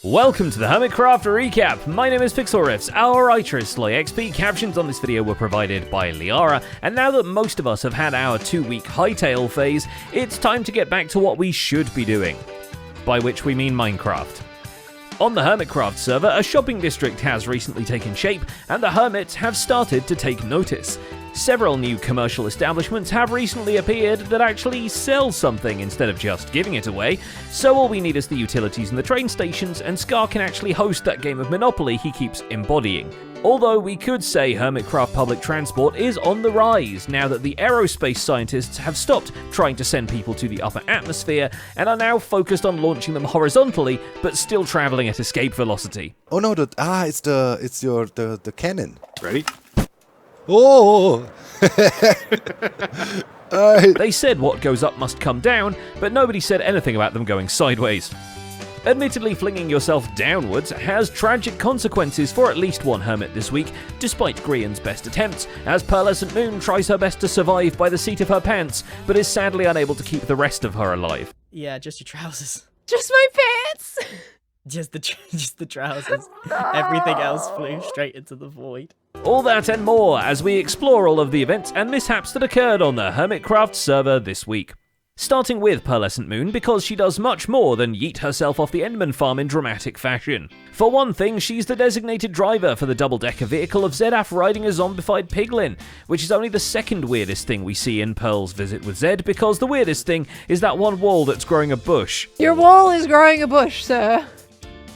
Welcome to the Hermitcraft recap. My name is PixelRiffs. Our writer is SlyXP. Captions on this video were provided by Liara, and now that most of us have had our 2-week hightail phase, it's time to get back to what we should be doing. By which we mean Minecraft. On the Hermitcraft server, a shopping district has recently taken shape, and the hermits have started to take notice. Several new commercial establishments have recently appeared that actually sell something instead of just giving it away, so all we need is the utilities and the train stations, and Scar can actually host that game of Monopoly he keeps embodying. Although we could say Hermitcraft public transport is on the rise now that the aerospace scientists have stopped trying to send people to the upper atmosphere and are now focused on launching them horizontally but still traveling at escape velocity. Oh no, it's the cannon. Ready? Oh! They said what goes up must come down, but nobody said anything about them going sideways. Admittedly, flinging yourself downwards has tragic consequences for at least one hermit this week, despite Grian's best attempts, as Pearlescent Moon tries her best to survive by the seat of her pants, but is sadly unable to keep the rest of her alive. Yeah, just your trousers. Just my pants! Just the trousers. Everything else flew straight into the void. All that and more as we explore all of the events and mishaps that occurred on the Hermitcraft server this week. Starting with Pearlescent Moon because she does much more than yeet herself off the Enderman farm in dramatic fashion. For one thing, she's the designated driver for the double-decker vehicle of Zedaf riding a zombified piglin, which is only the second weirdest thing we see in Pearl's visit with Zed, because the weirdest thing is that one wall that's growing a bush. Your wall is growing a bush, sir.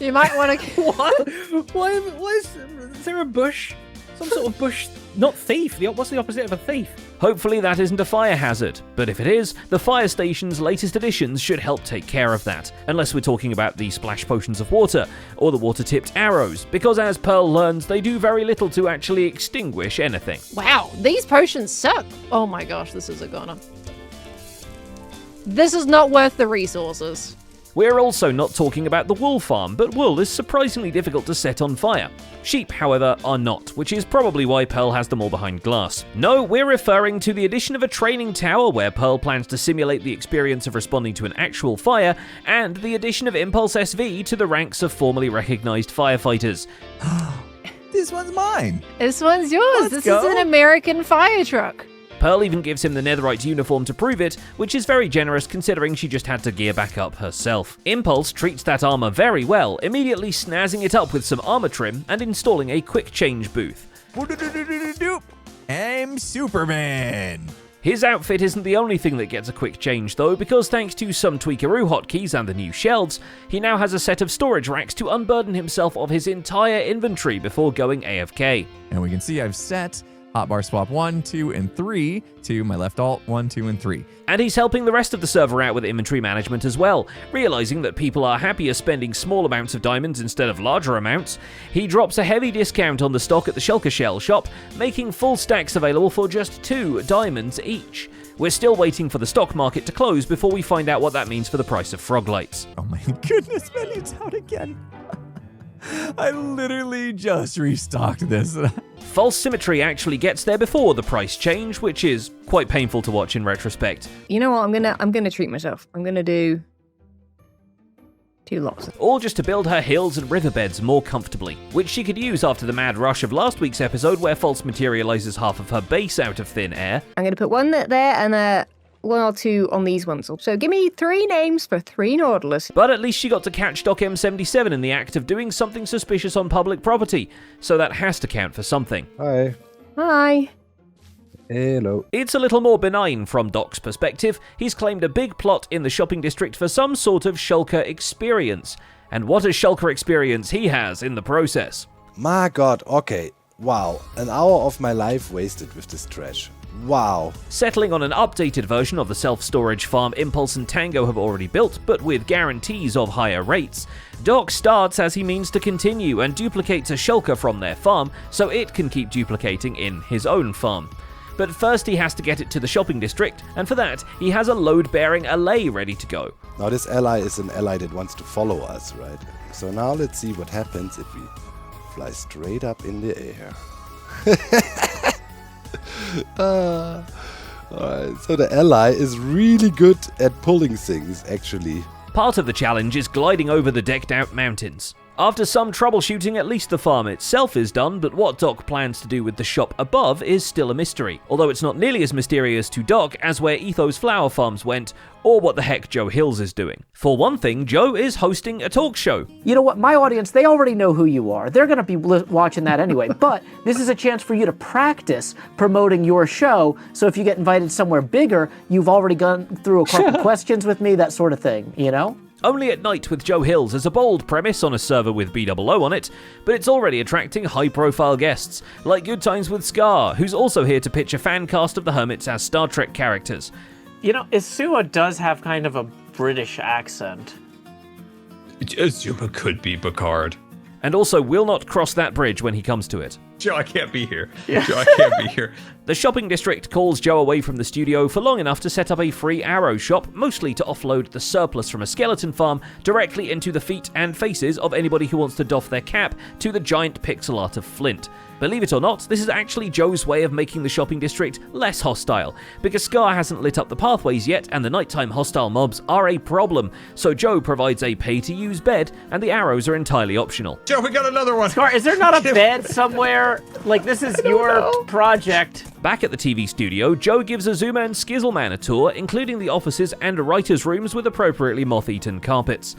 You might want to... What? Why is there a bush? Some sort of bush, not thief. What's the opposite of a thief? Hopefully that isn't a fire hazard, but if it is, the fire station's latest additions should help take care of that, unless we're talking about the splash potions of water, or the water-tipped arrows, because as Pearl learns, they do very little to actually extinguish anything. Wow, these potions suck. Oh my gosh, this is a goner. This is not worth the resources. We're also not talking about the wool farm, but wool is surprisingly difficult to set on fire. Sheep, however, are not, which is probably why Pearl has them all behind glass. No, we're referring to the addition of a training tower where Pearl plans to simulate the experience of responding to an actual fire, and the addition of Impulse SV to the ranks of formerly recognized firefighters. This one's mine. This one's yours. Let's This go. is an American fire truck. Pearl even gives him the netherite uniform to prove it, which is very generous considering she just had to gear back up herself. Impulse treats that armor very well, immediately snazzing it up with some armor trim and installing a quick change booth. I'm Superman. His outfit isn't the only thing that gets a quick change though, because thanks to some tweakeroo hotkeys and the new shelves, he now has a set of storage racks to unburden himself of his entire inventory before going AFK. And we can see I've set hotbar swap 1, 2, and 3 to my left alt 1, 2, and 3. And he's helping the rest of the server out with inventory management as well. Realizing that people are happier spending small amounts of diamonds instead of larger amounts, he drops a heavy discount on the stock at the Shulker Shell shop, making full stacks available for just 2 diamonds each. We're still waiting for the stock market to close before we find out what that means for the price of frog lights. Oh my goodness, man, it's out again. I literally just restocked this. False symmetry actually gets there before the price change, which is quite painful to watch in retrospect. You know what? I'm gonna treat myself. I'm gonna do 2 lots. All just to build her hills and riverbeds more comfortably, which she could use after the mad rush of last week's episode where False materializes half of her base out of thin air. I'm gonna put 1 there and 1 or 2 on these ones. So give me 3 names for 3 Nautilus. But at least she got to catch Doc M77 in the act of doing something suspicious on public property, so that has to count for something. Hi. Hi. Hello. It's a little more benign from Doc's perspective. He's claimed a big plot in the shopping district for some sort of shulker experience. And what a shulker experience he has in the process. My god, okay. Wow, an hour of my life wasted with this trash. Wow. Settling on an updated version of the self-storage farm Impulse and Tango have already built, but with guarantees of higher rates, Doc starts as he means to continue and duplicates a shulker from their farm so it can keep duplicating in his own farm. But first he has to get it to the shopping district, and for that he has a load-bearing allay ready to go. Now this ally is an ally that wants to follow us, right? So now let's see what happens if we fly straight up in the air. Alright, so the ally is really good at pulling things, actually. Part of the challenge is gliding over the decked-out mountains. After some troubleshooting, at least the farm itself is done, but what Doc plans to do with the shop above is still a mystery. Although it's not nearly as mysterious to Doc as where Ethos Flower Farms went, or what the heck Joe Hills is doing. For one thing, Joe is hosting a talk show. You know what, my audience, they already know who you are. They're going to be watching that anyway, but this is a chance for you to practice promoting your show, so if you get invited somewhere bigger, you've already gone through a couple questions with me, that sort of thing, you know? Only at Night with Joe Hills is a bold premise on a server with BOO on it, but it's already attracting high-profile guests, like Good Times with Scar, who's also here to pitch a fan cast of the Hermits as Star Trek characters. You know, Isua does have kind of a British accent. Azuma could be Picard. And also will not cross that bridge when he comes to it. Joe, I can't be here. Joe, I can't be here. The shopping district calls Joe away from the studio for long enough to set up a free arrow shop, mostly to offload the surplus from a skeleton farm directly into the feet and faces of anybody who wants to doff their cap to the giant pixel art of Flint. Believe it or not, this is actually Joe's way of making the shopping district less hostile, because Scar hasn't lit up the pathways yet and the nighttime hostile mobs are a problem, so Joe provides a pay-to-use bed and the arrows are entirely optional. Joe, we got another one. Scar, is there not a bed somewhere? Like, this is your project. Back at the TV studio, Joe gives Azuma and Skizzleman a tour, including the offices and writers' rooms with appropriately moth-eaten carpets.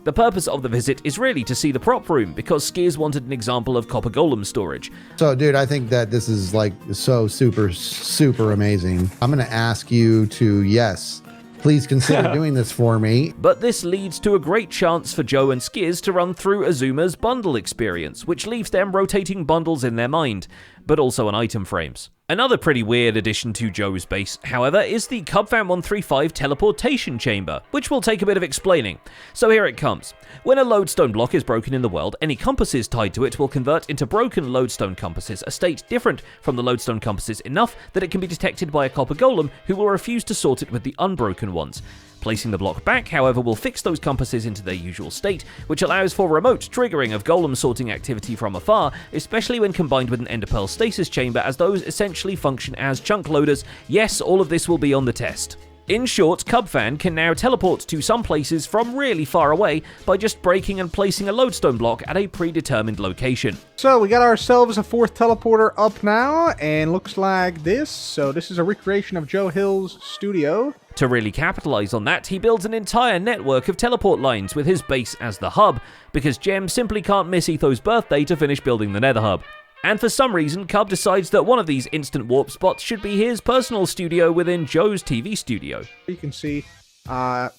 The purpose of the visit is really to see the prop room, because Skiz wanted an example of Copper Golem storage. So, dude, I think that this is like so super, super amazing. I'm going to ask you to, yes, please consider doing this for me. But this leads to a great chance for Joe and Skiz to run through Azuma's bundle experience, which leaves them rotating bundles in their mind, but also on item frames. Another pretty weird addition to Joe's base, however, is the Cubfam 135 teleportation chamber, which will take a bit of explaining. So here it comes. When a lodestone block is broken in the world, any compasses tied to it will convert into broken lodestone compasses, a state different from the lodestone compasses enough that it can be detected by a copper golem who will refuse to sort it with the unbroken ones. Placing the block back, however, will fix those compasses into their usual state, which allows for remote triggering of golem sorting activity from afar, especially when combined with an enderpearl stasis chamber, as those essentially function as chunk loaders. Yes, all of this will be on the test. In short, Cubfan can now teleport to some places from really far away by just breaking and placing a lodestone block at a predetermined location. So we got ourselves a fourth teleporter up now, and looks like this. So this is a recreation of Joe Hill's studio. To really capitalize on that, he builds an entire network of teleport lines with his base as the hub, because Gem simply can't miss Etho's birthday to finish building the nether hub. And for some reason, Cub decides that one of these instant warp spots should be his personal studio within Joe's TV studio. You can see,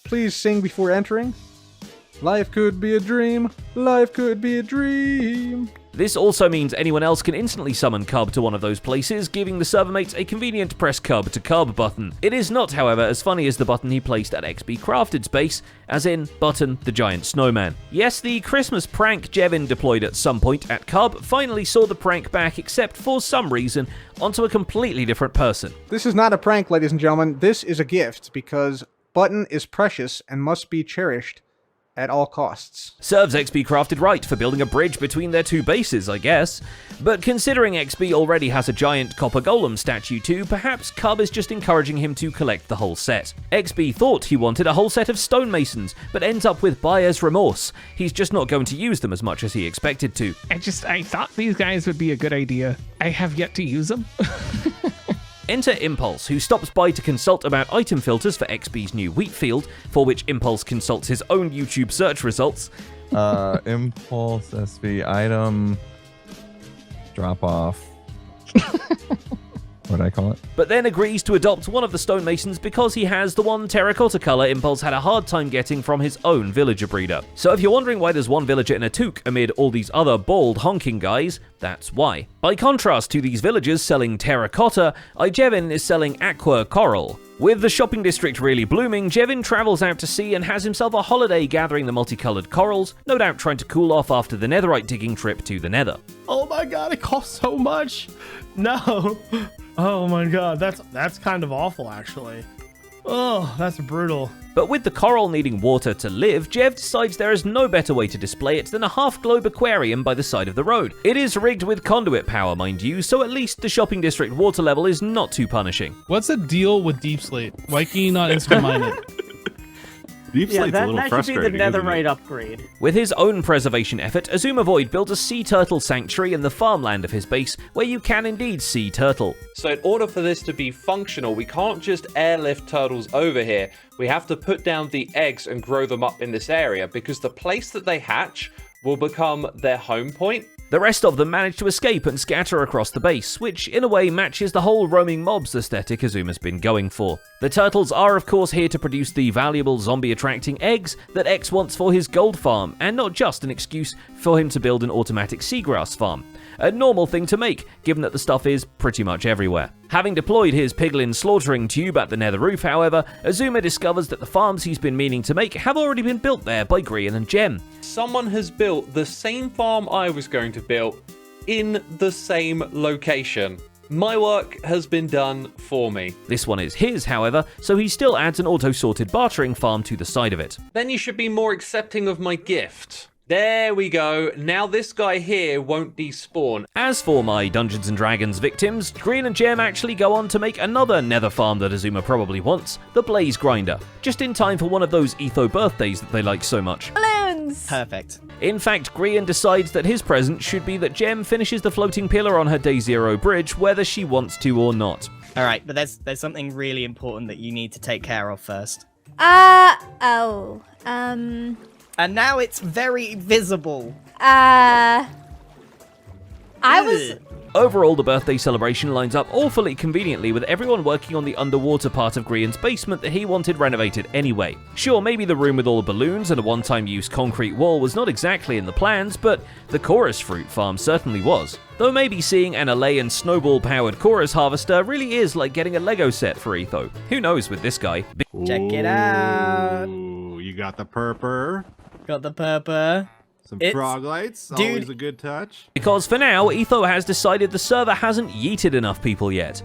please sing before entering. Life could be a dream, life could be a dream. This also means anyone else can instantly summon Cub to one of those places, giving the server mates a convenient press Cub to Cub button. It is not, however, as funny as the button he placed at XB Crafted's base, as in Button the Giant Snowman. Yes, the Christmas prank Jevin deployed at some point at Cub finally saw the prank back, except for some reason, onto a completely different person. This is not a prank, ladies and gentlemen. This is a gift, because Button is precious and must be cherished at all costs. Serves XB Crafted right for building a bridge between their two bases, I guess. But considering XB already has a giant copper golem statue too, perhaps Cub is just encouraging him to collect the whole set. XB thought he wanted a whole set of stonemasons, but ends up with buyer's remorse. He's just not going to use them as much as he expected to. I thought these guys would be a good idea. I have yet to use them. Enter Impulse, who stops by to consult about item filters for XB's new wheat field, for which Impulse consults his own YouTube search results. Impulse, SV, item, drop off. What'd I call it? But then agrees to adopt one of the stonemasons because he has the one terracotta color Impulse had a hard time getting from his own villager breeder. So if you're wondering why there's one villager in a toque amid all these other bald honking guys, that's why. By contrast to these villagers selling terracotta, Jevin is selling aqua coral. With the shopping district really blooming, Jevin travels out to sea and has himself a holiday gathering the multicolored corals, no doubt trying to cool off after the netherite digging trip to the nether. Oh my god, it costs so much! No! Oh my god, that's kind of awful actually. Oh, that's brutal. But with the coral needing water to live, Jev decides there is no better way to display it than a half-globe aquarium by the side of the road. It is rigged with conduit power, mind you, so at least the shopping district water level is not too punishing. What's the deal with deep slate? Why can you not insta mine it? Deep Yeah, Slate's a little that should be the frustrating. isn't it? netherite upgrade. With his own preservation effort, Azumavoid builds a sea turtle sanctuary in the farmland of his base, where you can indeed see turtle. So in order for this to be functional, we can't just airlift turtles over here. We have to put down the eggs and grow them up in this area, because the place that they hatch will become their home point. The rest of them manage to escape and scatter across the base, which in a way matches the whole roaming mobs aesthetic Azuma's been going for. The turtles are of course here to produce the valuable zombie-attracting eggs that X wants for his gold farm, and not just an excuse for him to build an automatic seagrass farm. A normal thing to make, given that the stuff is pretty much everywhere. Having deployed his piglin slaughtering tube at the nether roof, however, Azuma discovers that the farms he's been meaning to make have already been built there by Grian and Gem. Someone has built the same farm I was going to build in the same location. My work has been done for me. This one is his, however, so he still adds an auto-sorted bartering farm to the side of it. Then you should be more accepting of my gift. There we go. Now this guy here won't despawn. As for my Dungeons & Dragons victims, Grian and Gem actually go on to make another nether farm that Azuma probably wants, the Blaze Grinder, just in time for one of those Etho birthdays that they like so much. Balloons! Perfect. In fact, Grian decides that his present should be that Gem finishes the floating pillar on her Day Zero bridge, whether she wants to or not. Alright, but there's something really important that you need to take care of first. And now it's very visible. Overall, the birthday celebration lines up awfully conveniently with everyone working on the underwater part of Grian's basement that he wanted renovated anyway. Sure, maybe the room with all the balloons and a one-time use concrete wall was not exactly in the plans, but the chorus fruit farm certainly was. Though maybe seeing an Alayan snowball-powered chorus harvester really is like getting a Lego set for Etho. Who knows with this guy? Check it out. Ooh, you got the purpur. Got the purpur. Some frog lights, always a good touch. Because for now, Etho has decided the server hasn't yeeted enough people yet.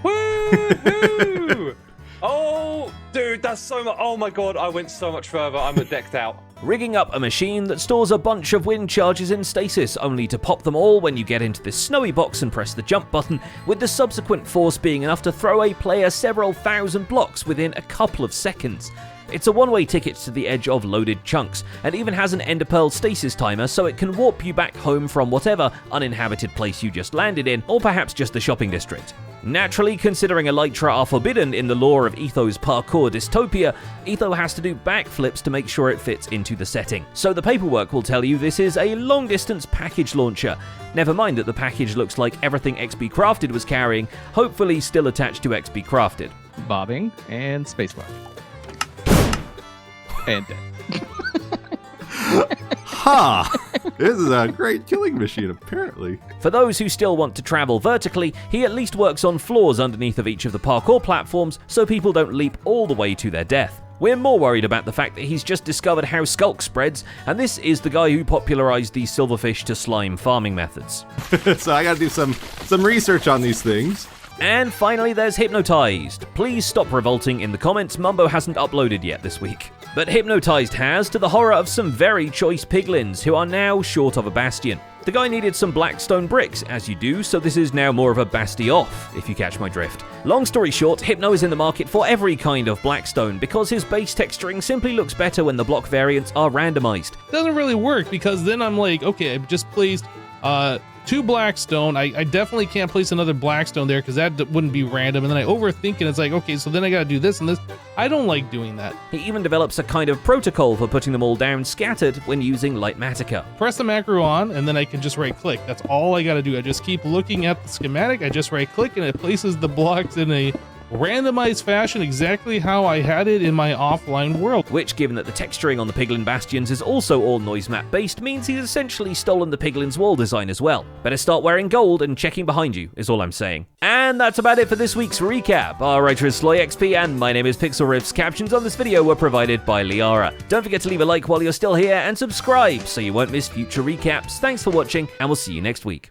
Woohoo! Oh, dude, that's so much. Oh my god, I went so much further. I'm decked out. Rigging up a machine that stores a bunch of wind charges in stasis, only to pop them all when you get into this snowy box and press the jump button, with the subsequent force being enough to throw a player several thousand blocks within a couple of seconds. It's a one-way ticket to the edge of loaded chunks, and even has an Ender Pearl stasis timer so it can warp you back home from whatever uninhabited place you just landed in, or perhaps just the shopping district. Naturally, considering Elytra are forbidden in the lore of Etho's parkour dystopia, Etho has to do backflips to make sure it fits into the setting. So the paperwork will tell you this is a long-distance package launcher. Never mind that the package looks like everything XP Crafted was carrying, hopefully still attached to XP Crafted. Bobbing and spacebar. And dead. Ha! This is a great killing machine, apparently. For those who still want to travel vertically, he at least works on floors underneath of each of the parkour platforms so people don't leap all the way to their death. We're more worried about the fact that he's just discovered how Skulk spreads, and this is the guy who popularized the silverfish to slime farming methods. So I gotta do some research on these things. And finally, there's Hypnotized. Please stop revolting in the comments, Mumbo hasn't uploaded yet this week. But Hypnotized has, to the horror of some very choice piglins, who are now short of a bastion. The guy needed some blackstone bricks, as you do, so this is now more of a bastion-off, if you catch my drift. Long story short, Hypno is in the market for every kind of blackstone, because his base texturing simply looks better when the block variants are randomized. Doesn't really work, because then I'm like, okay, I've just placed 2 blackstone. I definitely can't place another blackstone there because that wouldn't be random. And then I overthink and it's like, okay, so then I gotta do this and this. I don't like doing that. He even develops a kind of protocol for putting them all down scattered when using Lightmatica. Press the macro on and then I can just right click. That's all I gotta do. I just keep looking at the schematic. I just right click and it places the blocks in a randomized fashion exactly how I had it in my offline world. Which, given that the texturing on the Piglin Bastions is also all noise map based, means he's essentially stolen the Piglin's wall design as well. Better start wearing gold and checking behind you, is all I'm saying. And that's about it for this week's recap. Our writer is SloyXP and my name is Pixel Riffs. Captions on this video were provided by Liara. Don't forget to leave a like while you're still here and subscribe so you won't miss future recaps. Thanks for watching and we'll see you next week.